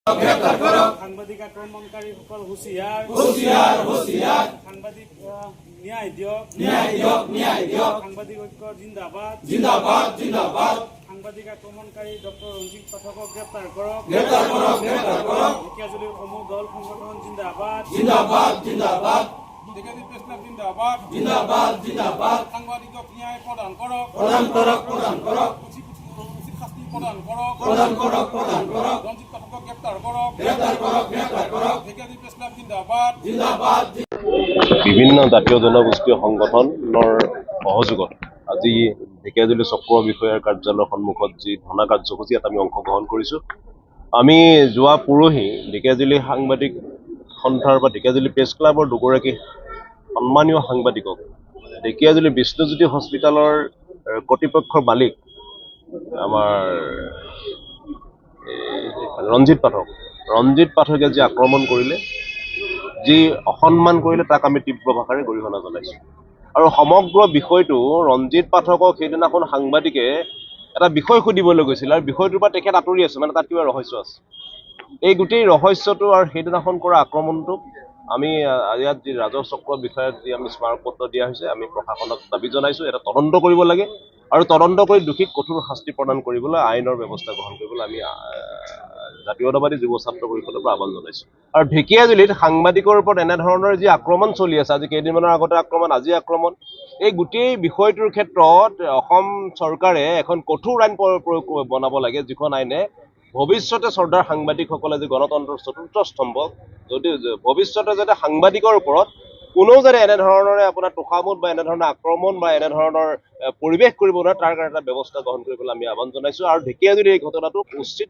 গ্ৰেপ্তাৰ কৰো সাংবাদিক আক্ৰমণকাৰীসকল হুঁশিয়াৰ হুঁশিয়াৰ হুঁশিয়াৰ সাংবাদিক ন্যায় দিয়ক ন্যায় দিয়ক ন্যায় দিয়ক সাংবাদিক ঐক্য জিন্দাবাদ জিন্দাবাদ জিন্দাবাদ সাংবাদিক আক্রমণকারী ডক্টর রঞ্জিত পাঠকক গ্রেপ্তার করক গ্রেপ্তার করো গ্রেপ্তার করো ঢেকিয়াজুলিৰ সমূহ দল সংগঠন জিন্দাবাদ জিন্দাবাদ জিন্দাবাদ ঢেকিয়াজুলি প্ৰেছ ক্লাব জিন্দাবাদ জিন্দাবাদ জিন্দাবাদ সাংবাদিকক ন্যায় প্ৰদান কৰক প্ৰদান কৰক প্ৰদান কৰক উচিত শাস্তি প্ৰদান কৰক প্ৰদান কৰক প্ৰদান কৰক ৰঞ্জিত পাঠকক গ্ৰেপ্তাৰ কৰক গ্ৰেপ্তাৰ কৰক গ্ৰেপ্তাৰ কৰক ঢেকিয়াজুলি প্ৰেছ ক্লাব জিন্দাবাদ জিন্দাবাদ বিভিন্ন জাতীয় জনগোষ্ঠীয় সংগঠনৰ সহযোগত আজি ঢেকিয়াজুলি চক্ৰ বিষয়াৰ কাৰ্যালয়ৰ সন্মুখত যি ধৰ্ণা কাৰ্যসূচীত আমি অংশগ্ৰহণ কৰিছোঁ। আমি যোৱা পৰহি ঢেকিয়াজুলি সাংবাদিক সন্থাৰ বা ঢেকিয়াজুলি প্ৰেছ ক্লাবৰ দুগৰাকী সন্মানীয় সাংবাদিকক ঢেকিয়াজুলি বিষ্ণুজ্যোতি হস্পিটেলৰ কৰ্তৃপক্ষৰ মালিক আমাৰ ৰঞ্জিত পাঠকে যি আক্ৰমণ কৰিলে, যি অসন্মান কৰিলে, তাক আমি তীব্ৰ ভাষাৰে গৰিহণা জনাইছোঁ। আৰু সমগ্ৰ বিষয়টো ৰঞ্জিত পাঠকক সেইদিনাখন সাংবাদিকে এটা বিষয় সুধিবলৈ গৈছিল আৰু বিষয়টোৰ পৰা তেখেত আঁতৰি আছে, মানে তাত কিবা ৰহস্য আছে। এই গোটেই ৰহস্যটো আৰু সেইদিনাখন কৰা আক্ৰমণটোক আমি ইয়াত যি ৰাজহ চক্ৰ বিষয়াক যি আমি স্মাৰক পত্ৰ দিয়া হৈছে, আমি প্ৰশাসনক দাবী জনাইছোঁ এটা তদন্ত কৰিব লাগে আৰু তদন্ত কৰি দোষীক কঠোৰ শাস্তি প্ৰদান কৰিবলৈ আইনৰ ব্যৱস্থা গ্ৰহণ কৰিবলৈ আমি জাতীয়তাবাদী যুৱ ছাত্ৰ পৰিষদৰ পৰা আহ্বান জনাইছোঁ। আৰু ঢেকিয়াজুলিত সাংবাদিকৰ ওপৰত এনেধৰণৰ যি আক্ৰমণ চলি আছে, আজি কেইদিনমানৰ আগতে আক্ৰমণ, আজি আক্ৰমণ, এই গোটেই বিষয়টোৰ ক্ষেত্ৰত অসম চৰকাৰে এখন কঠোৰ আইন বনাব লাগে, যিখন আইনে ভৱিষ্যতে শ্ৰদ্ধাৰ সাংবাদিকসকলে যে গণতন্ত্ৰৰ চতুৰ্থ স্তম্ভ, যদি ভৱিষ্যতে যাতে সাংবাদিকৰ ওপৰত কোনেও যাতে এনেধৰণৰে আপোনাৰ তোষামোদ বা এনেধৰণৰ আক্ৰমণ বা এনেধৰণৰ পৰিৱেশ কৰিব নোৱাৰে, তাৰ কাৰণে এটা ব্যৱস্থা গ্ৰহণ কৰিবলৈ আমি আহ্বান জনাইছোঁ। আৰু ঢেকিয়াজুলিৰ এই ঘটনাটো উচিত